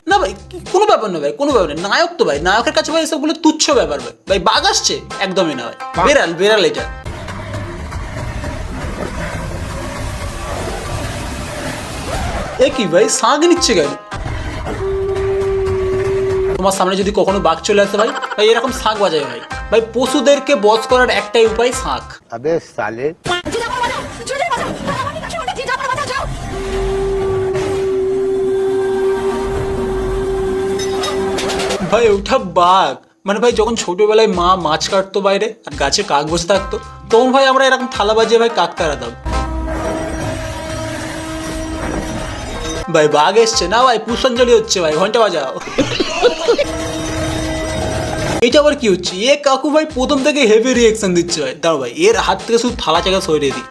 না ভাই কোনো ব্যাপার না ভাই, কোনো ব্যাপার না, নায়ক তো ভাই, নায়কের কাছে ভাই এসবগুলো তুচ্ছ ব্যাপার ভাই। ভাই বাঘ আসছে একদমই না ভাই, বেড়াল বেড়াল এটা। এ কি ভাই শাঁখ নিচ্ছে কেন? তোমার সামনে যদি কখনো বাঘ চলে আসে ভাই, ভাই এরকম শাঁখ বাজায় ভাই। ভাই পশুদেরকে বধ করার একটাই উপায় শাঁখ। अबे साले ভাই ওটা বাঘ মানে ভাই, যখন ছোটবেলায় মা মাছ কাটতো বাইরে আর গাছে কাক বসে থাকতো, তখন ভাই আমরা এরকম থালা বাজিয়ে ভাই কাক তাড়াতাম। ভাই বাঘ এসছে না ভাই, পুষ্পাঞ্জলি হচ্ছে ভাই, ঘন্টা বাজাও। এটা আবার কি হচ্ছে? এ কাকু ভাই প্রথম থেকে হেভি রিয়েকশন দিচ্ছে ভাই। দাঁড়াও ভাই, এর হাত থেকে শুধু থালা চাকা সরিয়ে দিই।